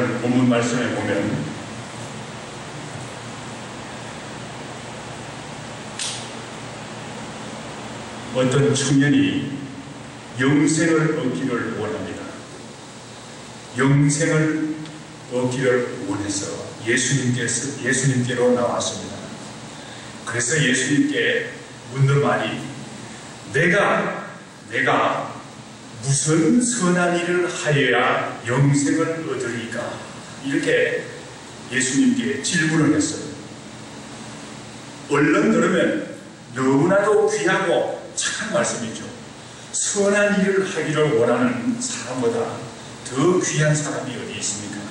오늘 본문 말씀에 보면 어떤 청년이 영생을 얻기를 원합니다. 영생을 얻기를 원해서 예수님께로 나왔습니다. 그래서 예수님께 묻는 말이 내가 무슨 선한 일을 하여야 영생을 얻으리까? 이렇게 예수님께 질문을 했어요. 얼른 들으면 너무나도 귀하고 착한 말씀이죠. 선한 일을 하기를 원하는 사람보다 더 귀한 사람이 어디 있습니까?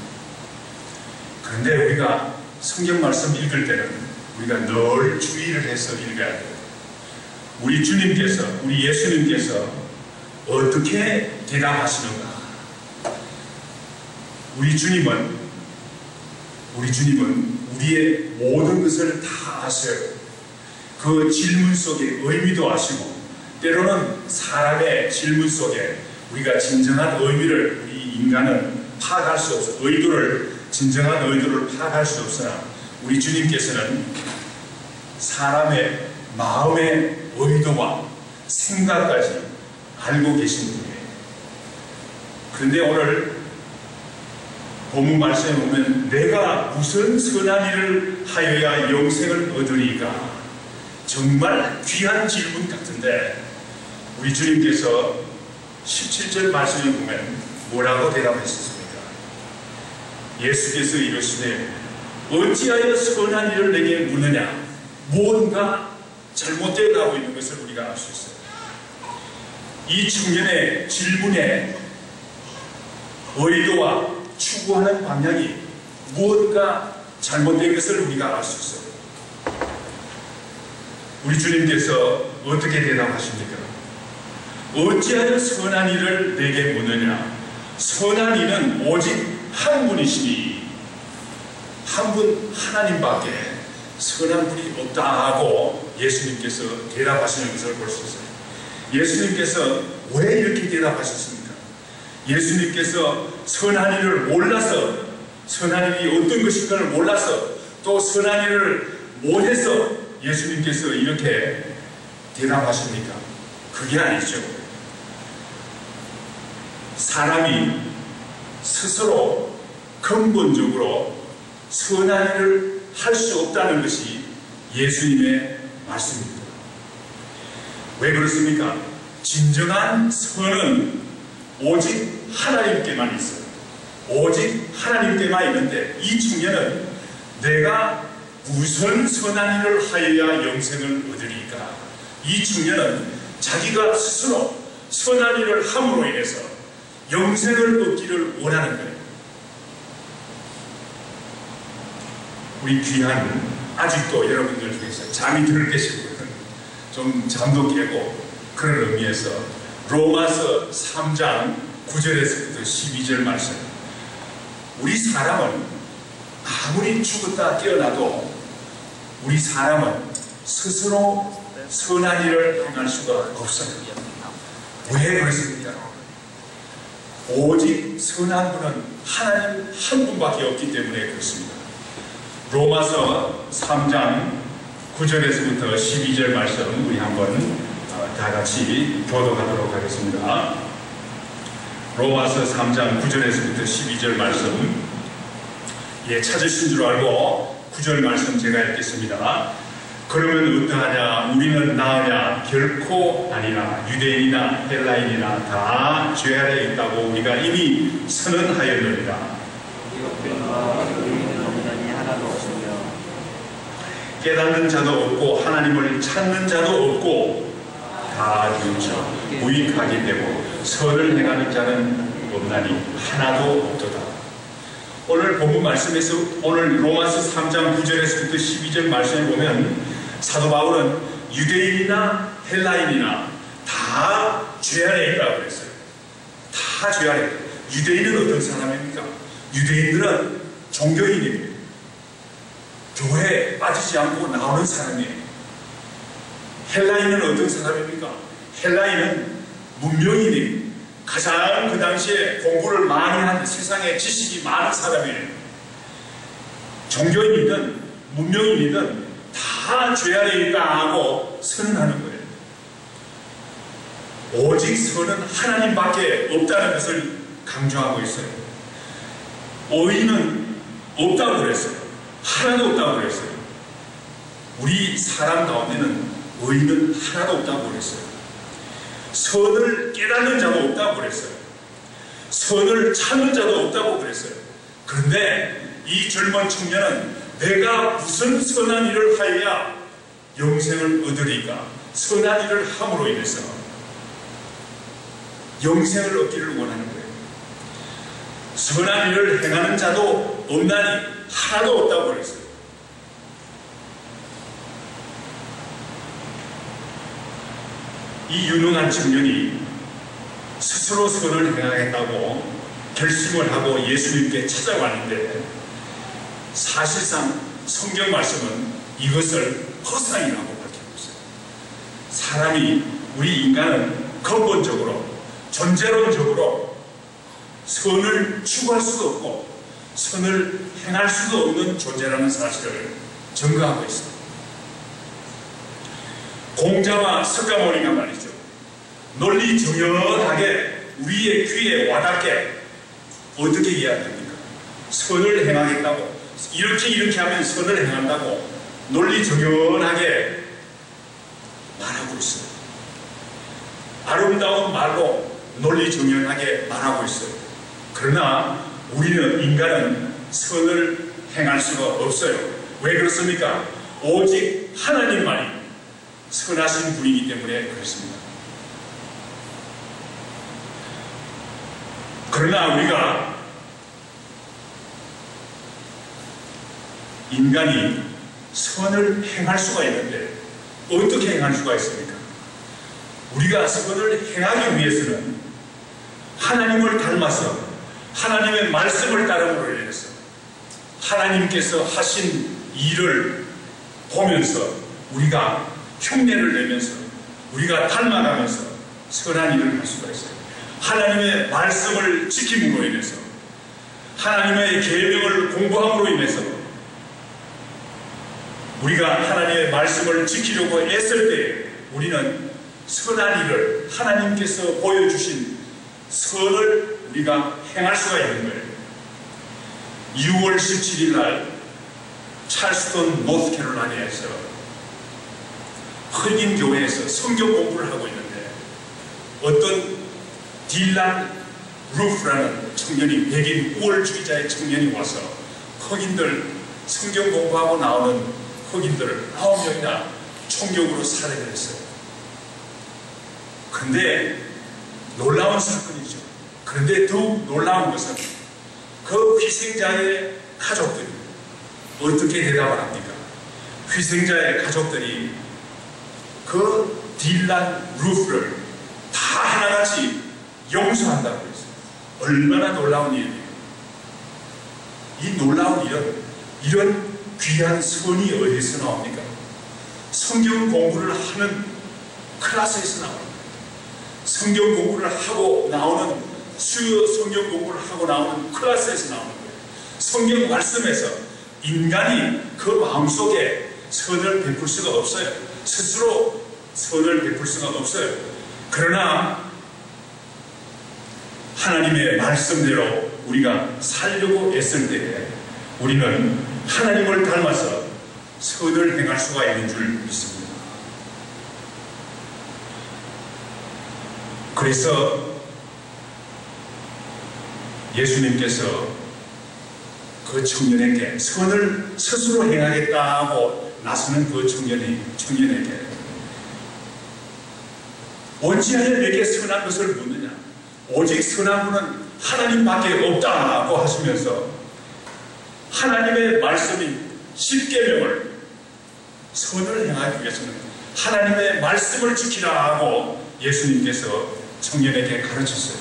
그런데 우리가 성경 말씀 읽을 때는 우리가 늘 주의를 해서 읽어야 돼요. 우리 주님께서, 우리 예수님께서 어떻게 대답하시는가? 우리 주님은 우리의 모든 것을 다 아셔요. 그 질문 속에 의미도 아시고, 때로는 사람의 질문 속에 우리가 진정한 의미를, 우리 인간은 파악할 수 없어. 진정한 의도를 파악할 수 없으나 우리 주님께서는 사람의 마음의 의도와 생각까지 알고 계신 분이에요. 그런데 오늘 본문 말씀에 보면 내가 무슨 선한 일을 하여야 영생을 얻으리까? 정말 귀한 질문 같은데 우리 주님께서 17절 말씀에 보면 뭐라고 대답하셨습니까? 예수께서 이르시되 어찌하여 선한 일을 내게 묻느냐? 뭔가 잘못되어 가고 있는 것을 우리가 알 수 있어요. 이 청년의 질문에 의도와 추구하는 방향이 무언가 잘못된 것을 우리가 알 수 있어요. 우리 주님께서 어떻게 대답하십니까? 어찌하여 선한 일을 내게 묻느냐? 선한 이는 오직 한 분이시니 한 분 하나님밖에 선한 분이 없다 하고 예수님께서 대답하시는 것을 볼 수 있어요. 예수님께서 왜 이렇게 대답하셨습니까? 예수님께서 선한 일을 몰라서, 선한 일이 어떤 것인가를 몰라서, 또 선한 일을 못해서 예수님께서 이렇게 대답하십니까? 그게 아니죠. 사람이 스스로 근본적으로 선한 일을 할 수 없다는 것이 예수님의 말씀입니다. 왜 그렇습니까? 진정한 선은 오직 하나님께만 있어요. 오직 하나님께만 있는데 이 청년은 내가 무슨 선한 일을 하여야 영생을 얻으리까? 이 청년은 자기가 스스로 선한 일을 함으로 인해서 영생을 얻기를 원하는 거예요. 우리 귀한, 아직도 여러분들 중에서 잠이 들 계시고 좀 잠도 깨고 그런 의미에서 로마서 3장 9절에서부터 12절 말씀, 우리 사람은 아무리 죽었다 깨어나도 우리 사람은 스스로 선한 일을 행할 수가 없어요. 왜 그렇습니까? 오직 선한 분은 하나님 한 분밖에 없기 때문에 그렇습니다. 로마서 3장 9절에서부터 12절 말씀 우리 한번 다 같이 교독하도록 하겠습니다. 로마서 3장 9절에서부터 12절 말씀, 찾으신 줄 알고 9절 말씀 제가 읽겠습니다. 그러면 어떠하냐? 우리는 나으냐? 결코 아니라 유대인이나 헬라인이나 다 죄 아래 있다고 우리가 이미 선언하였느니라. 깨닫는 자도 없고 하나님을 찾는 자도 없고 다 눈쳐 무익하게 되고 선을 행하는 자는 없나니 하나도 없도다. 오늘 본문 말씀에서, 오늘 로마서 3장 9절에서부터 12절 말씀에 보면 사도 바울은 유대인이나 헬라인이나 다 죄 아래 있다고 그랬어요. 다 죄 아래. 유대인은 어떤 사람입니까? 유대인들은 종교인입니다. 교회에 빠지지 않고 나오는 사람이에요. 헬라인은 어떤 사람입니까? 헬라인은 문명인이 가장 그 당시에 공부를 많이 한 세상에 지식이 많은 사람이에요. 종교인이든 문명인이든 다 죄 아래 있다고 선언하는 거예요. 오직 선은 하나님밖에 없다는 것을 강조하고 있어요. 의인은 없다고 그랬어요. 하나도 없다고 그랬어요. 우리 사람 가운데는 의인은 하나도 없다고 그랬어요. 선을 깨닫는 자도 없다고 그랬어요. 선을 찾는 자도 없다고 그랬어요. 그런데 이 젊은 청년은 내가 무슨 선한 일을 하여야 영생을 얻으리까? 선한 일을 함으로 인해서 영생을 얻기를 원하는 거예요. 선한 일을 행하는 자도 없나니 하나도 없다고 그랬어요. 이 유능한 청년이 스스로 선을 행하겠다고 결심을 하고 예수님께 찾아왔는데 사실상 성경 말씀은 이것을 허상이라고 밝히고 있어요. 사람이, 우리 인간은 근본적으로 존재론적으로 선을 추구할 수도 없고 선을 행할 수도 없는 존재라는 사실을 증거하고 있습니다. 공자와 석가모니가 말이죠. 논리 정연하게 우리의 귀에 와닿게 어떻게 이야기합니까? 선을 행하겠다고, 이렇게 하면 선을 행한다고 논리 정연하게 말하고 있어요. 아름다운 말로 논리 정연하게 말하고 있어요. 그러나 우리는, 인간은 선을 행할 수가 없어요. 왜 그렇습니까? 오직 하나님만이 선하신 분이기 때문에 그렇습니다. 그러나 우리가, 인간이 선을 행할 수가 있는데 어떻게 행할 수가 있습니까? 우리가 선을 행하기 위해서는 하나님을 닮아서 하나님의 말씀을 따름으로 인해서 하나님께서 하신 일을 보면서 우리가 흉내를 내면서 우리가 닮아가면서 선한 일을 할 수가 있어요. 하나님의 말씀을 지킴으로 인해서, 하나님의 계명을 공부함으로 인해서 우리가 하나님의 말씀을 지키려고 애쓸 때 우리는 선한 일을, 하나님께서 보여주신 선을 우리가 행할 수가 있는 거예요. 6월 17일 날 찰스턴 노스캐롤라이나에서 흑인 교회에서 성경 공부를 하고 있는데 어떤 딜란 루프라는 청년이, 백인 우월주의자의 청년이 와서 흑인들 성경 공부하고 나오는 흑인들을 9명이나 총격으로 살해를 했어요. 근데 놀라운 사건이죠. 그런데 더욱 놀라운 것은 그 희생자의 가족들이 어떻게 대답을 합니까? 희생자의 가족들이 그 딜란 루프를 다 하나같이 용서한다고 했어요. 얼마나 놀라운 일입니까? 이 놀라운 일은, 이런 귀한 선이 어디서 나옵니까? 성경 공부를 하는 클래스에서 나옵니다. 성경 공부를 하고 나오는, 수요 성경 공부를 하고 나오는 클래스에서 나오는 거예요. 성경 말씀에서 인간이 그 마음속에 선을 베풀 수가 없어요. 스스로 선을 베풀 수가 없어요. 그러나 하나님의 말씀대로 우리가 살려고 애쓸 때 우리는 하나님을 닮아서 선을 행할 수가 있는 줄 믿습니다. 그래서 예수님께서 그 청년에게 선을 스스로 행하겠다고 나서는 그 청년에게 어찌하여 내게 선한 것을 묻느냐? 오직 선한 분은 하나님밖에 없다고 하시면서 하나님의 말씀인 십계명을, 선을 행하기 위해서는 하나님의 말씀을 지키라 하고 예수님께서 청년에게 가르쳤어요.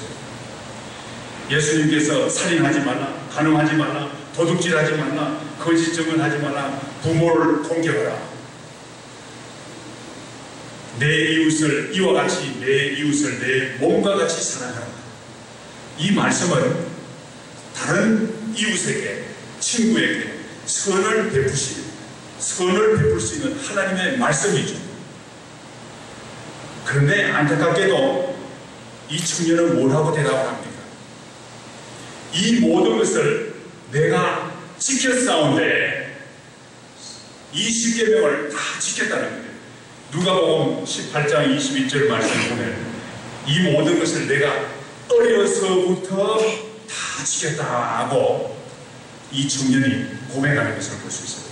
예수님께서 살인하지 말라, 간음하지 말라, 도둑질하지 말라, 거짓 증언하지 말라, 부모를 공경하라. 내 이웃을, 이와 같이 내 이웃을 내 몸과 같이 사랑하라. 이 말씀은 다른 이웃에게, 친구에게 선을 베풀 수 있는 하나님의 말씀이죠. 그런데 안타깝게도 이 청년은 뭐라고 대답을 합니까? 이 모든 것을 내가 지켰사온데, 이 십계명을 다 지켰다는 거예요. 누가복음 18장 21절 말씀 보면 이 모든 것을 내가 어려서부터 다 지켰다 하고 이 청년이 고백하는 것을 볼 수 있어요.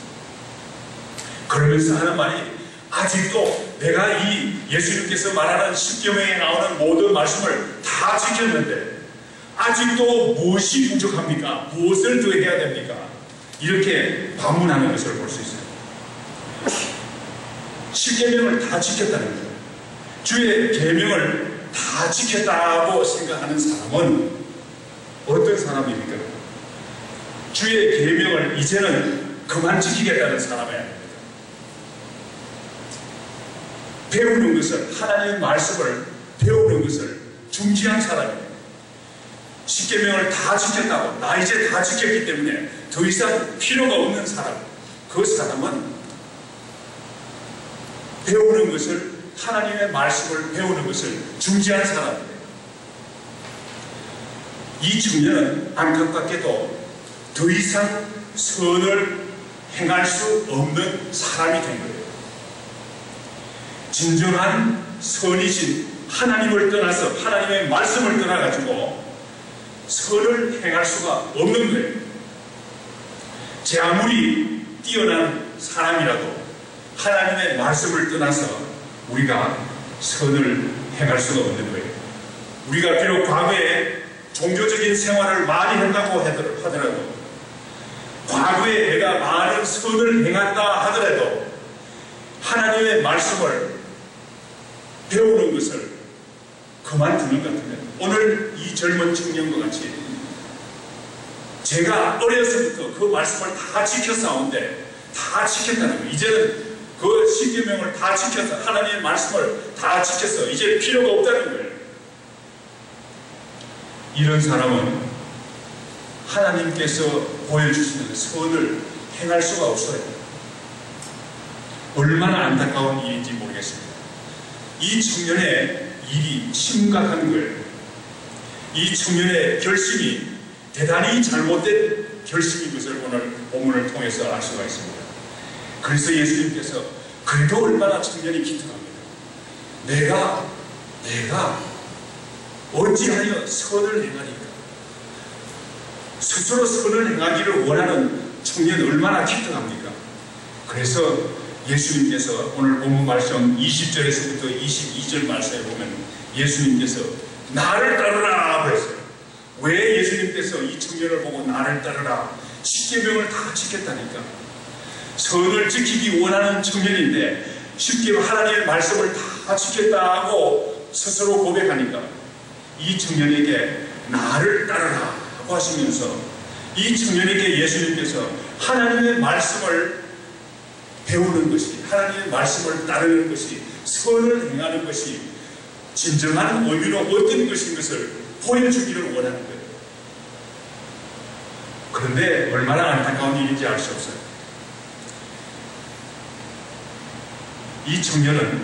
그러면서 하는 말이, 아직도 내가 이 예수님께서 말하는 십계명에 나오는 모든 말씀을 다 지켰는데 아직도 무엇이 부족합니까? 무엇을 더 해야 됩니까? 이렇게 반문하는 것을 볼 수 있어요. 십계명을 다 지켰다는 거예요. 주의 계명을 다 지켰다고 생각하는 사람은 어떤 사람입니까? 주의 계명을 이제는 그만 지키겠다는 사람이 아닙니다. 배우는 것을, 하나님의 말씀을 배우는 것을 중지한 사람입니다. 십계명을 다 지켰다고, 나 이제 다 지켰기 때문에 더 이상 필요가 없는 사람, 그 사람은 배우는 것을, 하나님의 말씀을 배우는 것을 중지한 사람입니다. 이 청년은 안타깝게도 더 이상 선을 행할 수 없는 사람이 된 거예요. 진정한 선이신 하나님을 떠나서, 하나님의 말씀을 떠나가지고 선을 행할 수가 없는 거예요. 제 아무리 뛰어난 사람이라도 하나님의 말씀을 떠나서 우리가 선을 행할 수가 없는 거예요. 우리가 비록 과거에 종교적인 생활을 많이 한다고 하더라도, 과거에 내가 많은 선을 행한다 하더라도 하나님의 말씀을 배우는 것을 그만두는 것 같으면, 오늘 이 젊은 청년과 같이 제가 어려서부터 그 말씀을 다 지켰사온데 다 지켰다는 거예요. 이제는 그 십계명을 다 지켜서, 하나님의 말씀을 다 지켜서 이제 필요가 없다는 거예요. 이런 사람은 하나님께서 보여주시는 선을 행할 수가 없어요. 얼마나 안타까운 일인지 모르겠습니다. 이 청년의 일이 심각한 거예요. 이 청년의 결심이 대단히 잘못된 결심인 것을 오늘 본문을 통해서 알 수가 있습니다. 그래서 예수님께서 그래도 얼마나 청년이 기특합니다. 내가 어찌하여 선을 행하니까. 스스로 선을 행하기를 원하는 청년 얼마나 기특합니까? 그래서 예수님께서 오늘 본문 말씀 20절에서부터 22절 말씀에 보면 예수님께서 나를 따르라 그랬어요. 왜 예수님께서 이 청년을 보고 나를 따르라? 십계명을 다 지켰다니까. 선을 지키기 원하는 청년인데 십계명, 하나님의 말씀을 다 지켰다고 스스로 고백하니까 이 청년에게 나를 따르라 하고 하시면서 이 청년에게 예수님께서 하나님의 말씀을 배우는 것이, 하나님의 말씀을 따르는 것이, 선을 행하는 것이 진정한 의미로 어떤 것인 것을 보여주기를 원하는 거예요. 그런데 얼마나 안타까운 일인지 알 수 없어요. 이 청년은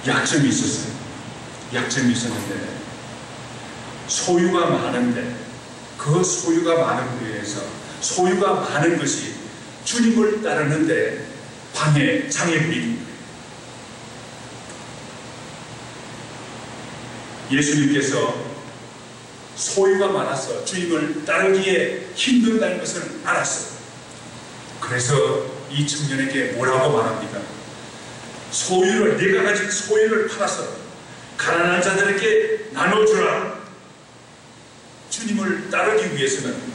약점이 있었어요. 약점이 있었는데 소유가 많은데 그 소유가 많은 거에서, 소유가 많은 것이 주님을 따르는데 장애물이 된 거예요. 예수님께서 소유가 많아서 주님을 따르기에 힘든다는 것을 알았어요. 그래서 이 청년에게 뭐라고 말합니까? 내가 가진 소유를 팔아서 가난한 자들에게 나눠주라. 주님을 따르기 위해서는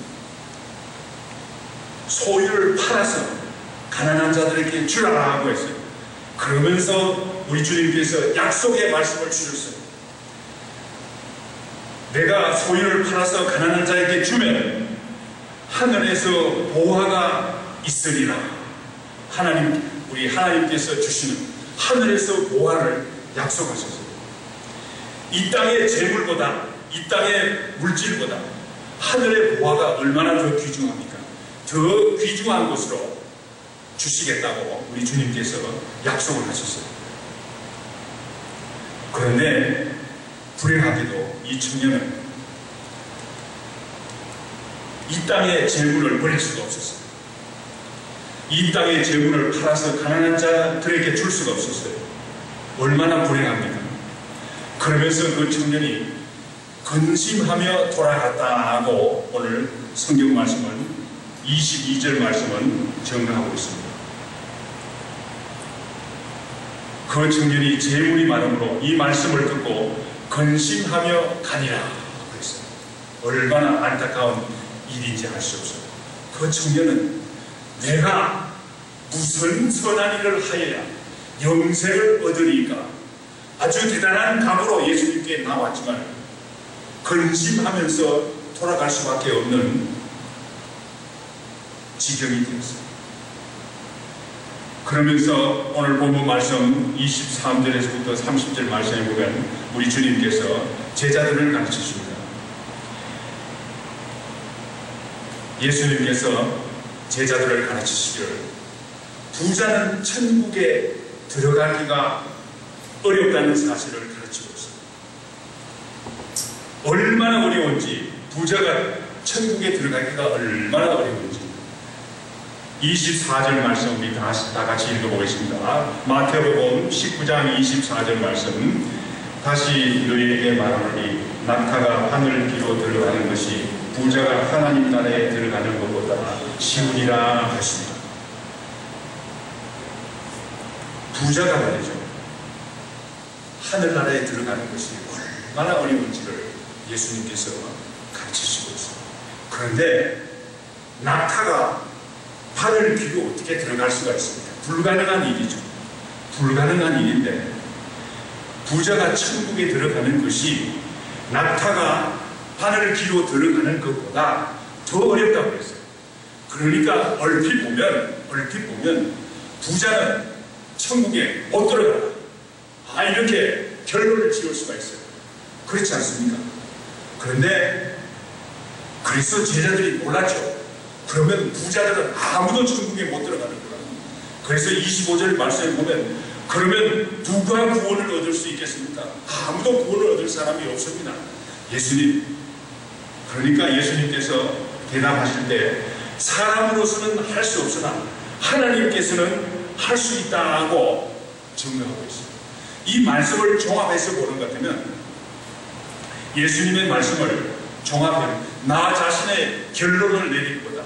소유를 팔아서 가난한 자들에게 주라 하고 했어요. 그러면서 우리 주님께서 약속의 말씀을 주셨어요. 내가 소유를 팔아서 가난한 자에게 주면 하늘에서 보화가 있으리라. 우리 하나님께서 주시는 하늘에서 보화를 약속하셨어요. 이 땅의 재물보다, 이 땅의 물질보다 하늘의 보화가 얼마나 더 귀중합니까? 더 귀중한 것으로 주시겠다고 우리 주님께서 약속을 하셨어요. 그런데 불행하게도 이 청년은 이 땅의 재물을 버릴 수가 없었어요. 이 땅의 재물을 팔아서 가난한 자들에게 줄 수가 없었어요. 얼마나 불행합니까? 그러면서 그 청년이 근심하며 돌아갔다고 오늘 성경 말씀은 22절 말씀은 증거하고 있습니다. 그 청년이 재물이 많으므로 이 말씀을 듣고 근심하며 가니라 그랬어요. 얼마나 안타까운 일인지 알 수 없어요. 그 청년은 내가 무슨 선한 일을 하여야 영생을 얻으리까 아주 대단한 각오로 예수님께 나왔지만 근심하면서 돌아갈 수밖에 없는 지경이 되었어요. 그러면서 오늘 본문 말씀 23절에서부터 30절 말씀에 보면 우리 주님께서 제자들을 가르치십니다. 예수님께서 제자들을 가르치시기를 부자는 천국에 들어가기가 어렵다는 사실을 가르치고 있습니다. 얼마나 어려운지, 부자가 천국에 들어가기가 얼마나 어려운지 24절 말씀 우리 다 같이 읽어보겠습니다. 마태복음 19장 24절 말씀 다시 너희에게 말하노니 낙타가 하늘 뒤로 들어가는 것이 부자가 하나님 나라에 들어가는 것보다 쉬우니라 하십니다. 부자가 말이죠. 하늘나라에 들어가는 것이 얼마나 어려운지를 예수님께서 가르치시고 있습니다. 그런데 낙타가 하늘 뒤로 어떻게 들어갈 수가 있습니까? 불가능한 일이죠. 불가능한 일인데 부자가 천국에 들어가는 것이 낙타가 하늘 뒤로 들어가는 것보다 더 어렵다고 했어요. 그러니까 얼핏 보면 부자는 천국에 못 들어간다. 이렇게 결론을 지을 수가 있어요. 그렇지 않습니까? 그런데 그래서 제자들이 놀랐죠. 그러면 부자들은 아무도 천국에 못 들어가는 거야. 그래서 25절 말씀에 보면 그러면 누가 구원을 얻을 수 있겠습니까? 아무도 구원을 얻을 사람이 없습니다. 예수님. 그러니까 예수님께서 대답하실 때 사람으로서는 할 수 없으나 하나님께서는 할 수 있다고 증명하고 있습니다. 이 말씀을 종합해서 보는 것 같으면 예수님의 말씀을 종합해 나 자신의 결론을 내릴 것보다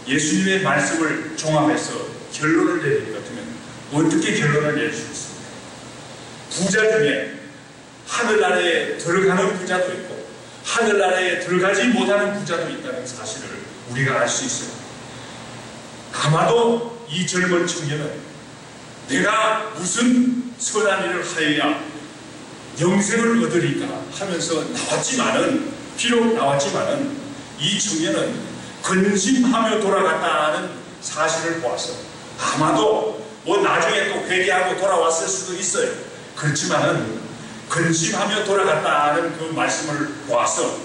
예수님의 말씀을 종합해서 결론을 내릴 것 같으면 어떻게 결론을 낼 수 있습니까? 부자 중에 하늘나라에 들어가는 부자도 있고 하늘나라에 들어가지 못하는 부자도 있다는 사실을 우리가 알 수 있어요. 아마도 이 젊은 청년은 내가 무슨 선한 일을 하여야 영생을 얻으리까 하면서 비록 나왔지만은 이 청년은 근심하며 돌아갔다는 사실을 보았어. 아마도 나중에 또 회개하고 돌아왔을 수도 있어요. 그렇지만은 근심하며 돌아갔다는 그 말씀을 보아서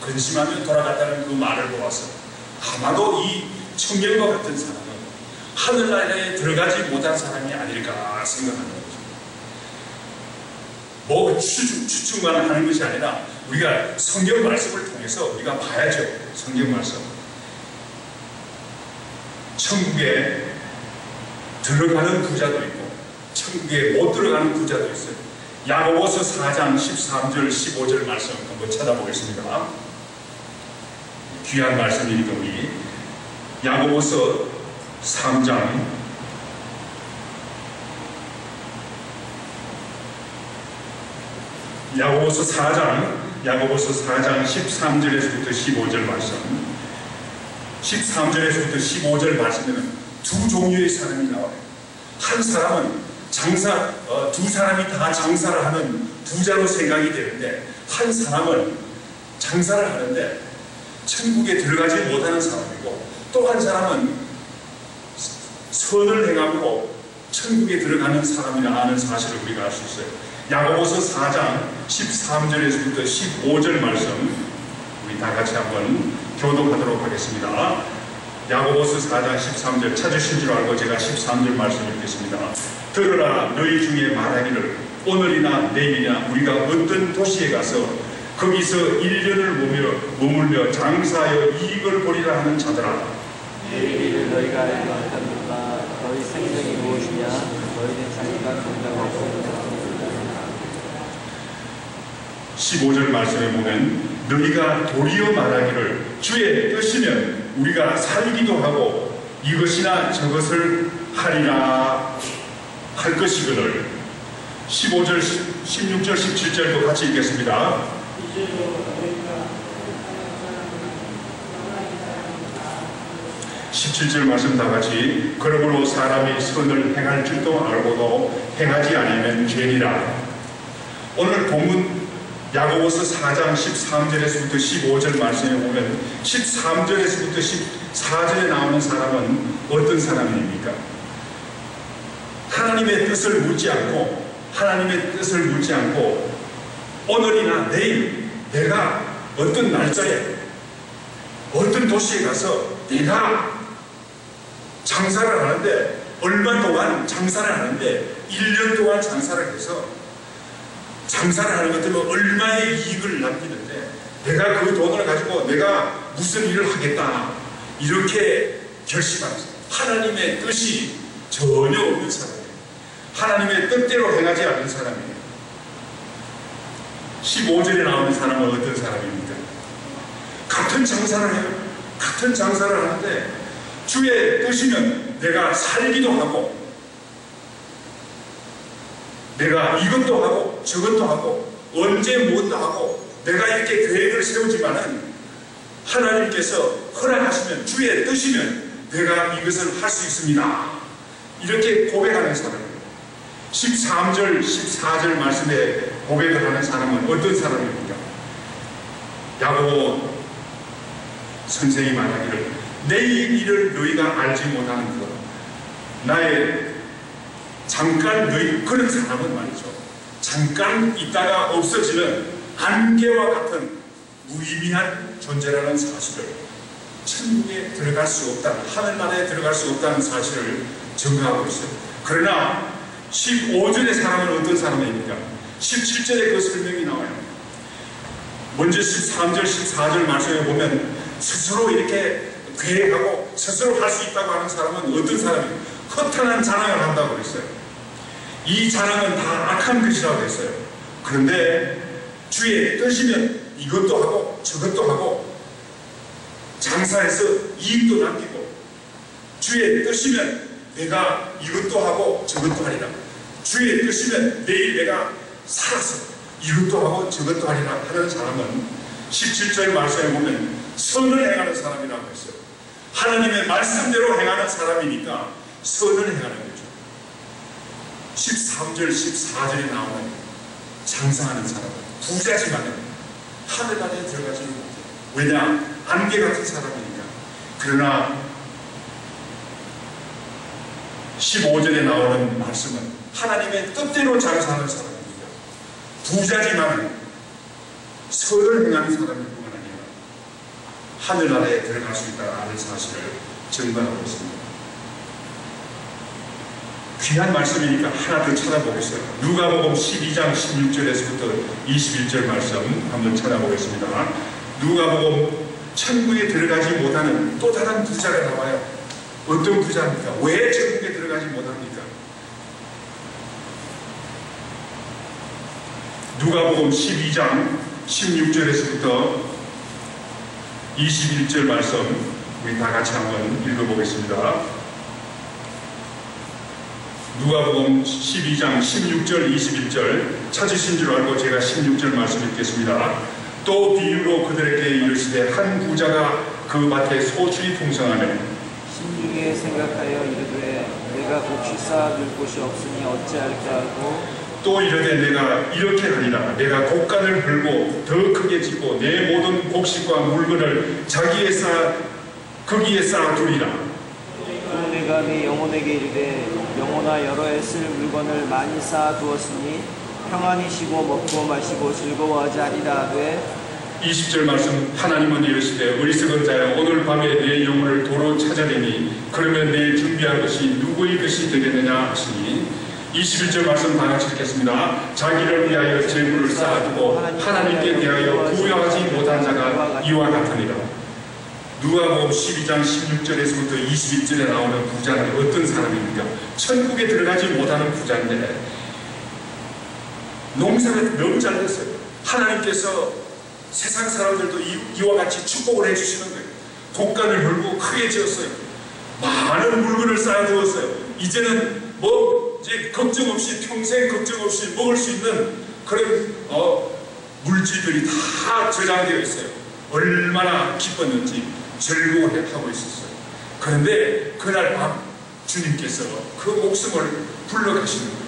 근심하며 돌아갔다는 그 말을 보아서 아마도 이 청년과 같은 사람은 하늘나라에 들어가지 못한 사람이 아닐까 생각하는 거죠. 추측만 하는 것이 아니라 우리가 성경 말씀을 통해서 우리가 봐야죠. 성경 말씀. 천국에 들어가는 부자도 있고 천국에 못 들어가는 부자도 있어요. 야고보서 4장 13절 15절 말씀 한번 찾아보겠습니다. 귀한 말씀이니까 우리 야고보서 3장 13절에서부터 15절 말씀 13절에서부터 15절 말씀에는 두 종류의 사람이 나와요. 한 사람은 두 사람이 다 장사를 하는 부자로 생각이 되는데 한 사람은 장사를 하는데 천국에 들어가지 못하는 사람이고 또 한 사람은 선을 행함으로 천국에 들어가는 사람이라 하는 사실을 우리가 알 수 있어요. 야고보서 4장 13절에서부터 15절 말씀 우리 다 같이 한번 교독하도록 하겠습니다. 야고보서 4장 13절 찾으신 줄 알고 제가 13절 말씀 읽겠습니다. 들으라, 너희 중에 말하기를 오늘이나 내일이나 우리가 어떤 도시에 가서 거기서 1년을 머물며 장사하여 이익을 보리라 하는 자들아, 내일 너희가 알지 못하는가? 너희 생명이 무엇이냐? 너희는 잠깐 동자가 없었느냐? 15절 말씀에 보면 너희가 도리어 말하기를 주의 뜻이면 우리가 살기도 하고 이것이나 저것을 하리라 할 것이거늘. 15절, 16절, 17절도 같이 읽겠습니다. 17절 말씀 다 같이. 그러므로 사람이 선을 행할 줄도 알고도 행하지 않으면 죄니라. 오늘 본문 야고보서 4장 13절에서부터 15절 말씀에 보면 13절에서부터 14절에 나오는 사람은 어떤 사람입니까? 하나님의 뜻을 묻지 않고 오늘이나 내일 내가 어떤 날짜에 어떤 도시에 가서 내가 장사를 하는데 얼마 동안 장사를 하는데 1년 동안 장사를 해서 장사를 하는 것 때문에 얼마의 이익을 남기는데 내가 그 돈을 가지고 내가 무슨 일을 하겠다 이렇게 결심하는 사람, 하나님의 뜻이 전혀 없는 사람이에요. 하나님의 뜻대로 행하지 않는 사람이에요. 15절에 나오는 사람은 어떤 사람입니까? 같은 장사를 해요. 같은 장사를 하는데 주의 뜻이면 내가 살기도 하고 내가 이것도 하고 저것도 하고 언제 무엇도 하고 내가 이렇게 계획을 세우지만은 하나님께서 허락하시면 주의 뜻이면 내가 이것을 할 수 있습니다. 이렇게 고백하는 사람이에요. 13절, 14절 말씀에 고백을 하는 사람은 어떤 사람입니까? 야고보 선생이 말하기를 내일 일을 너희가 알지 못하는 것, 나의 잠깐 너희 그런 사람은 말이죠. 잠깐 있다가 없어지는 안개와 같은 무의미한 존재라는 사실을, 천국에 들어갈 수 없다는, 하늘나라에 들어갈 수 없다는 사실을 증거하고 있어요. 그러나 15절의 사람은 어떤 사람입니까? 17절에 그 설명이 나와요. 먼저 13절, 14절 말씀에 보면 스스로 이렇게 계획하고 스스로 할 수 있다고 하는 사람은 어떤 사람이에요? 허탄한 자랑을 한다고 그랬어요. 이 자랑은 다 악한 것이라고 했어요. 그런데 주의 뜻이면 이것도 하고 저것도 하고 장사해서 이익도 남기고, 주의 뜻이면 내가 이것도 하고 저것도 하리라, 주의 뜻이면 내일 내가 살아서 이것도 하고 저것도 하리라 하는 사람은 17절 말씀에 보면 선을 행하는 사람이라고 했어요. 하나님의 말씀대로 행하는 사람이니까 선을 행하는 거죠. 13절, 14절에 나오는 장사하는 사람은 부자지만 하늘나라에 들어가지 못해요. 왜냐? 안개 같은 사람이니까. 그러나 15절에 나오는 말씀은 하나님의 뜻대로 장사하는 사람입니다. 부자지만 선을 행하는 사람일 뿐만 아니라 하늘나라에 들어갈 수 있다는 사실을 증거하고 있습니다. 귀한 말씀이니까 하나 더 찾아보겠어요. 누가복음 12장 16절에서부터 21절 말씀 한번 찾아보겠습니다. 누가복음 천국에 들어가지 못하는 또 다른 부자가 나와요. 어떤 부자입니까? 왜 천국에 들어가지 못합니까? 누가복음 12장 16절에서부터 21절 말씀 우리 다 같이 한번 읽어보겠습니다. 누가복음 12장 16절 21절 찾으신 줄 알고 제가 16절 말씀 읽겠습니다. 또 비유로 그들에게 이르시되 한 부자가 그 밭에 소출이 풍성하매 심중에 생각하여 이르되 내가 곡식 쌓아둘 곳이 없으니 어찌할까 하고 또 이르되 내가 이렇게 하리라. 내가 곡간을 풀고 더 크게 짓고 내 모든 곡식과 물건을 거기에 쌓아두리라. 또 내가 네 영혼에게 이르되 영혼아 여러 해 쓸 물건을 많이 쌓아두었으니 평안히 쉬고 먹고 마시고 즐거워하지 아니하되 20절 말씀, 하나님은 이르시되 어리석은 자여 오늘 밤에 내 영혼을 도로 찾아내니 그러면 내 준비한 것이 누구의 것이 되겠느냐 하시니 21절 말씀 다 같이 읽겠습니다. 자기를 위하여 재물을 쌓아두고 하나님께 대하여 부여하지 못한 자가 이와 같으니라. 누가복음 12장 16절에서부터 21절에 나오는 부자는 어떤 사람입니까? 천국에 들어가지 못하는 부자인데 농사를 너무 잘 됐어요. 하나님께서 세상 사람들도 이와 같이 축복을 해주시는 거예요. 곡간을 걸고 크게 지었어요. 많은 물건을 쌓아두었어요. 이제는 이제 걱정 없이 평생 걱정 없이 먹을 수 있는 그런 물질들이 다 저장되어 있어요. 얼마나 기뻤는지 즐거워하고 있었어요. 그런데 그날 밤 주님께서 그 목숨을 불러가시는 거예요.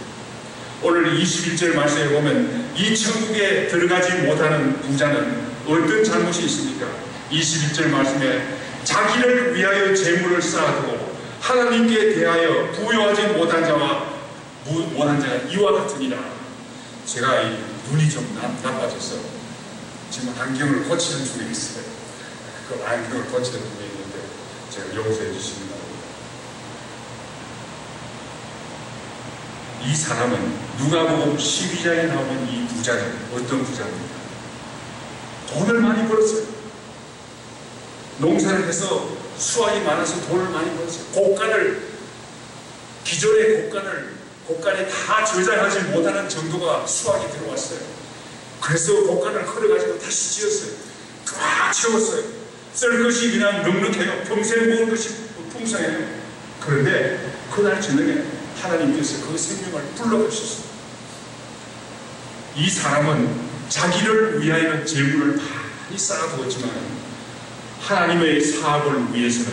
오늘 21절 말씀에 보면 이 천국에 들어가지 못하는 부자는 어떤 잘못이 있습니까? 21절 말씀에 자기를 위하여 재물을 쌓아두고 하나님께 대하여 부여하지 못한 자가 이와 같으니라. 제가 이 눈이 좀 나빠져서 지금 안경을 고치는 중에 있어요. 그 안경을 고치는 중에 있는데 제가 용서해 주시기 바랍니다. 이 사람은 누가복음 12장에 나오는 이 부자는 어떤 부자입니까? 돈을 많이 벌었어요. 농사를 해서 수확이 많아서 돈을 많이 벌었어요. 기존의 곡간에 다 저장하지 못하는 정도가 수확이 들어왔어요. 그래서 곡간을 걸어가지고 다시 지었어요. 꽉 채웠어요. 쓸 것이 그냥 넉넉해요. 평생 먹을 것이 풍성해요. 그런데 그날 저녁에 하나님께서 그 생명을 불러가셨어요. 이 사람은 자기를 위하여 재물을 많이 쌓아두었지만 하나님의 사업을 위해서는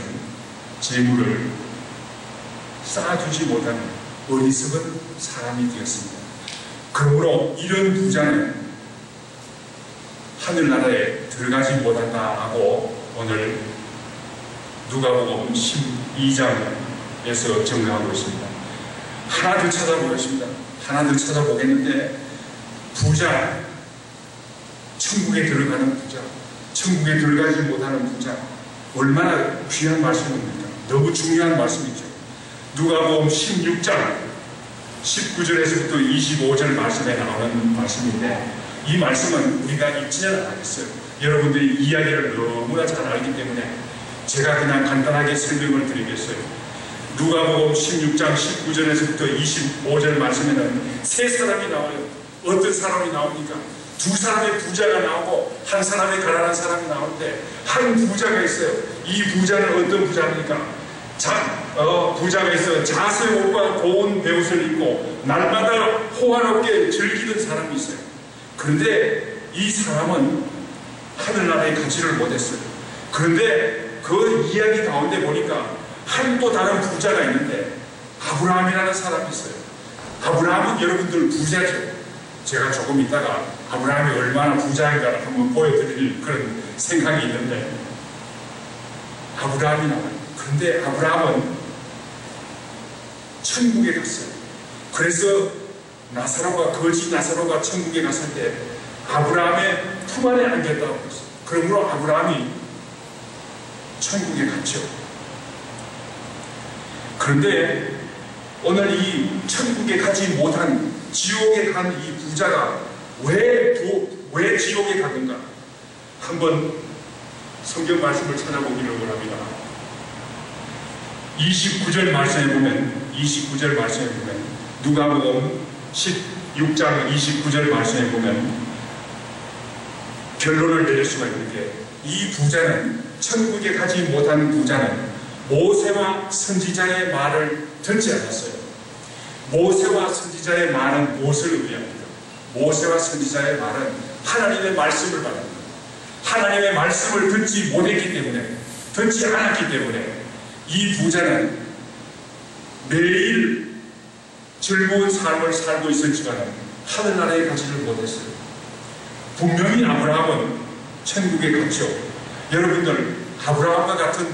재물을 쌓아두지 못하는 어리석은 사람이 되었습니다. 그러므로 이런 부자는 하늘나라에 들어가지 못한다고 오늘 누가복음 12장에서 증거하고 있습니다. 하나 더 찾아보겠습니다. 하나 더 찾아보겠는데 부자, 천국에 들어가는 부자, 천국에 들어가지 못하는 부자, 얼마나 귀한 말씀입니까? 너무 중요한 말씀이죠. 누가복음 16장 19절에서부터 25절 말씀에 나오는 말씀인데 이 말씀은 우리가 읽지는 않았어요. 여러분들이 이야기를 너무나 잘 알기 때문에 제가 그냥 간단하게 설명을 드리겠어요. 누가복음 16장 19절에서부터 25절 말씀에는 세 사람이 나와요. 어떤 사람이 나옵니까? 두 사람의 부자가 나오고 한 사람의 가난한 사람이 나오는데 한 부자가 있어요. 이 부자는 어떤 부자입니까? 부자가 있어요. 자색 옷과 고운 베옷을 입고 날마다 호화롭게 즐기던 사람이 있어요. 그런데 이 사람은 하늘나라에 가지를 못했어요. 그런데 그 이야기 가운데 보니까 한 또 다른 부자가 있는데 아브라함이라는 사람이 있어요. 아브라함은 여러분들 부자죠. 제가 조금 있다가 아브라함이 얼마나 부자인가를 한번 보여드릴 그런 생각이 있는데 아브라함이 나와요. 그런데 아브라함은 천국에 갔어요. 그래서 거지 나사로가 천국에 갔을 때 아브라함의 품 안에 안겼다고 했어요. 그러므로 아브라함이 천국에 갔죠. 그런데 오늘 이 천국에 가지 못한 지옥에 간 이 부자가 왜 지옥에 가는가? 한번 성경 말씀을 찾아보기를 원합니다. 29절 말씀에 보면 누가복음 16장 29절 말씀에 보면 결론을 내릴 수가 있는데 이 부자는 천국에 가지 못한 부자는 모세와 선지자의 말을 듣지 않았어요. 모세와 선지자의 말은 무엇을 의미합니까? 모세와 선지자의 말은 하나님의 말씀을 말합니다. 하나님의 말씀을 듣지 않았기 때문에 이 부자는 매일 즐거운 삶을 살고 있었지만 하늘나라에 가지를 못했어요. 분명히 아브라함은 천국에 갔죠. 여러분들 아브라함과 같은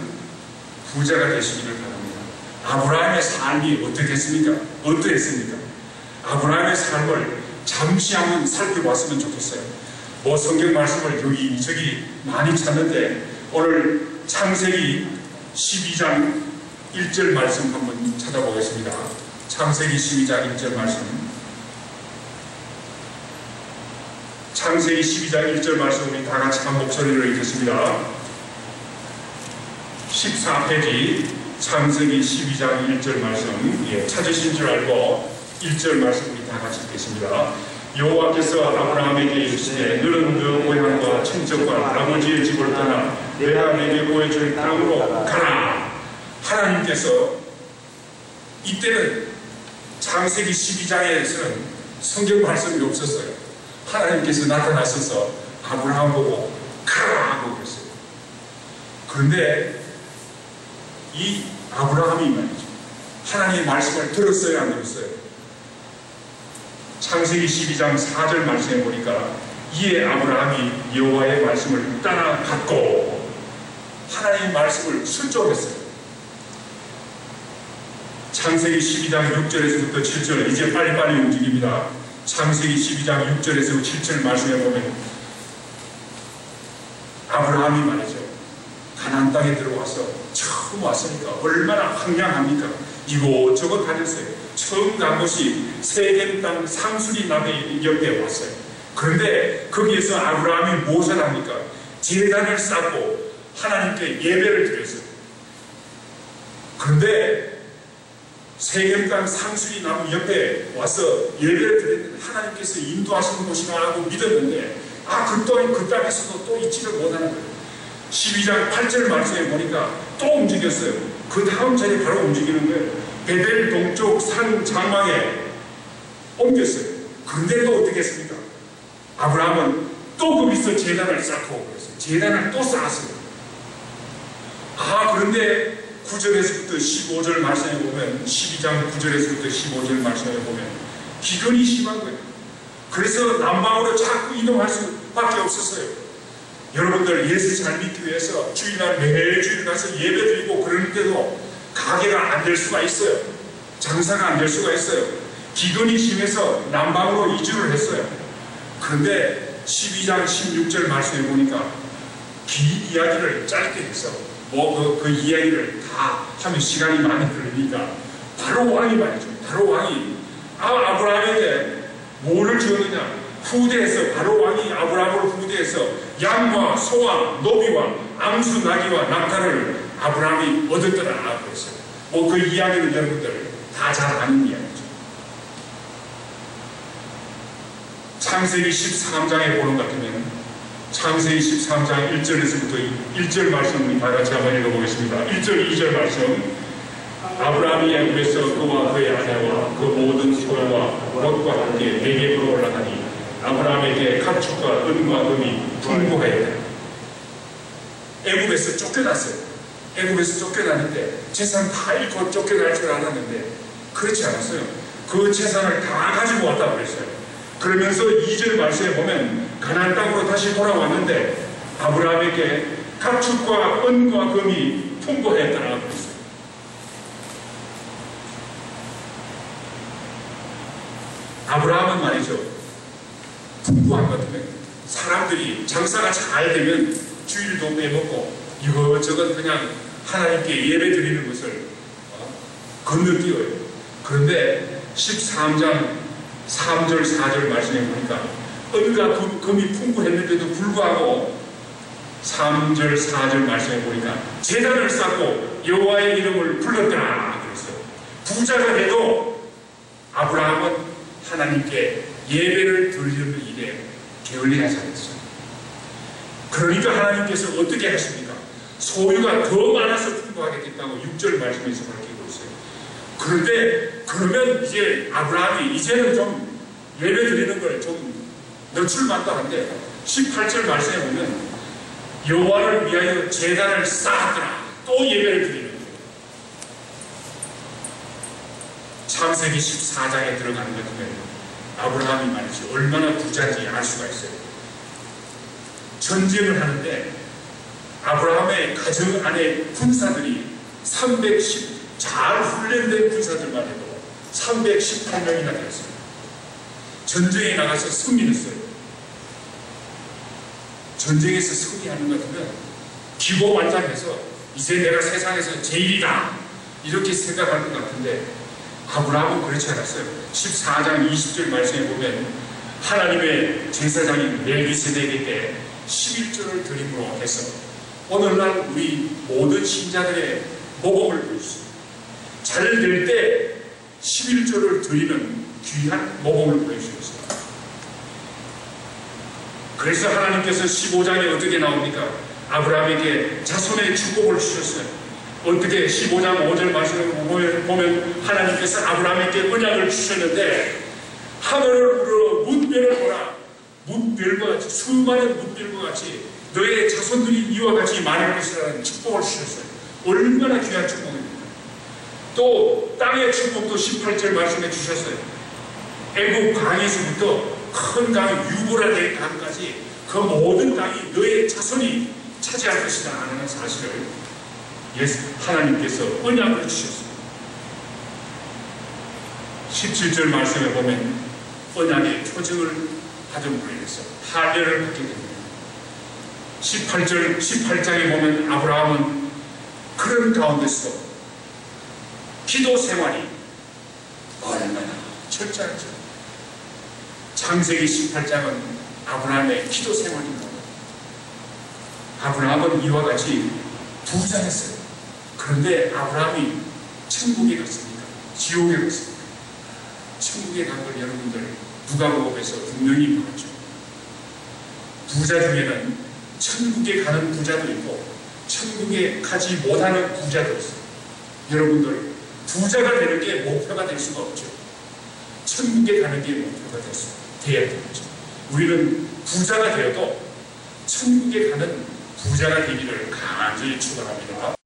부자가 되시기를 바랍니다. 아브라함의 삶이 어떠했습니까? 아브라함의 삶을 잠시 한번 살펴봤으면 좋겠어요. 뭐 성경 말씀을 여기저기 많이 찾는데 오늘 창세기 12장 1절 말씀 한번 찾아보겠습니다. 창세기 12장 1절 말씀. 창세기 12장 1절 말씀 우리 다 같이 한 목소리로 읽겠습니다. 14페이지 창세기 12장 1절 말씀, 찾으신 줄 알고 1절 말씀 우리 다 같이 읽겠습니다. 여호와께서 아브라함에게 이르시되 너는 너 고향과 친척과 아버지의 집을 떠나 내가 내게 보여줄 땅으로 가라. 하나님께서 이때는 창세기 12장에서는 성경 말씀이 없었어요. 하나님께서 나타나셔서 아브라함 보고 가라 하고 그랬어요. 그런데 이 아브라함이 말이죠, 하나님의 말씀을 들었어요, 안 들었어요? 창세기 12장 4절 말씀에 보니까 이에 아브라함이 여호와의 말씀을 따라갔고 하나님의 말씀을 순종했어요. 창세기 12장 6절에서부터 7절, 이제 빨리빨리 움직입니다. 창세기 12장 6절에서 7절 말씀에 보면 아브라함이 말이죠, 가나안 땅에 들어와서 처음 왔으니까 얼마나 황량합니까? 이곳저곳 다녔어요. 처음 간 곳이 세겜 땅 상수리 나베 옆에 왔어요. 그런데 거기에서 아브라함이 무엇을 합니까? 제단을 쌓고 하나님께 예배를 드렸어요. 그런데 세겜 땅 상수리 나무 옆에 와서 예배를 드렸는데 하나님께서 인도하시는 곳이나 하고 믿었는데 그 땅에서도 또 잊지를 못하는 거예요. 12장 8절 말씀에 보니까 또 움직였어요. 그 다음 절에 바로 움직이는 거예요. 베델 동쪽 산 장막에 옮겼어요. 그런데 또 어떻게 했습니까? 아브라함은 또 거기서 제단을 쌓고 그랬어요. 제단을 또 쌓았어요. 그런데 9절에서부터 15절 말씀에 보면, 12장 9절에서부터 15절 말씀에 보면 기근이 심한 거예요. 그래서 남방으로 자꾸 이동할 수밖에 없었어요. 여러분들 예수 잘 믿기 위해서 주일날 매주일 가서 예배 드리고 그러는데도 가게가 안 될 수가 있어요. 장사가 안 될 수가 있어요. 기근이 심해서 남방으로 이주를 했어요. 그런데 12장 16절 말씀에 보니까 긴 이야기를 짧게 해서 그 이야기를 다 하면 시간이 많이 걸리니까 바로 왕이 말이죠. 바로 왕이 아브라함에게 뭐를 주었느냐? 후대에서 바로 왕이 아브라함을 후대해서 양과 소와 노비와 암수 나귀와 낙타를 아브라함이 얻었더라 그랬어요. 그 이야기는 여러분들 다 잘 아는 이야기죠. 창세기 13장에 보는 것 같으면 창세기 13장 1절에서부터 1절 말씀 우리 다 같이 한번 읽어보겠습니다. 1절 2절 말씀. 아브라함이 애굽에서 그와 그의 아내와 그 모든 소유와 롯과 함께 네겝으로 올라가니 아브라함에게 가축과 은과 금이 풍부하였다. 애굽에서 쫓겨났어요. 애굽에서 쫓겨났는데 재산 다 잃고 쫓겨날 줄 알았는데 그렇지 않았어요. 그 재산을 다 가지고 왔다고 그랬어요. 그러면서 2절 말씀에 보면 가나안 땅으로 다시 돌아왔는데 아브라함에게 가축과 은과 금이 풍부했다라고 그랬어요. 아브라함은 말이죠, 풍부한 것 같으면 사람들이 장사가 잘 되면 주일도 빼먹고 이것저것 그냥 하나님께 예배 드리는 것을 건너뛰어요. 그런데 13장 3절 4절 말씀에 보니까 은과 금이 풍부했는데도 불구하고 3절 4절 말씀에 보니까 제단을 쌓고 여호와의 이름을 불렀더라 그랬어요. 부자가 돼도 아브라함은 하나님께 예배를 드리는 일에 게을리하지 않았어요. 그러니까 하나님께서 어떻게 하십니까? 소유가 더 많아서 풍부하게 됐다고 6절 말씀에서 밝히고 있어요. 그런데 그러면 이제 아브라함이 이제는 좀 예배 드리는 걸 좀 늦출만도 한데 18절 말씀에 보면 여호와를 위하여 제단을 쌓았더라. 또 예배를 드리는 거예요. 창세기 14장에 들어가는 것 보면 아브라함이 말이지 얼마나 부자인지 알 수가 있어요. 전쟁을 하는데 아브라함의 가정 안에 군사들이 310 잘 훈련된 군사들만 해도 318명이나 되었습니다. 전쟁에 나가서 승리했어요. 전쟁에서 승리하는 것 같으면 기고만장해서 이제 내가 세상에서 제일이다 이렇게 생각할 것 같은데 아브라함은 그렇지 않았어요. 14장 20절 말씀에 보면 하나님의 제사장인 멜기세덱에게 11조를 드림으로 해서 오늘날 우리 모든 신자들의 모범을 보여주습니다. 잘 될 때 11조를 드리는 귀한 모범을 보여주셨습니다. 그래서 하나님께서 15장에 어떻게 나옵니까? 아브라함에게 자손의 축복을 주셨어요. 어떻게 15장 5절 말씀을 보면 하나님께서 아브라함에게 언약을 주셨는데 하늘을 우러 문별을 보라. 문별과 같이 수많은 문별과 같이 너의 자손들이 이와 같이 많을 것이라는 축복을 주셨어요. 얼마나 귀한 축복입니다. 또 땅의 축복도 18절 말씀해 주셨어요. 애굽 강에서부터 큰 강 유브라데 강까지 그 모든 땅이 너의 자손이 차지할 것이다 하는 사실을 하나님께서 언약을 주셨습니다. 17절 말씀에 보면 언약의 표징을 받은 분에서 할례를 받게 됩니다. 18장에 보면 아브라함은 그런 가운데서 기도 생활이 얼마나 철저하죠. 창세기 18장은 아브라함의 기도 생활입니다. 아브라함은 이와 같이 부자였어요. 그런데 아브라함이 천국에 갔습니까? 지옥에 갔습니까? 천국에 간 걸 여러분들 누가복음에서 분명히 보았죠. 부자 중에는 천국에 가는 부자도 있고 천국에 가지 못하는 부자도 있어요. 여러분들 부자가 되는 게 목표가 될 수가 없죠. 천국에 가는 게 목표가 돼야 되겠죠. 우리는 부자가 되어도 천국에 가는 부자가 되기를 간절히 축원합니다.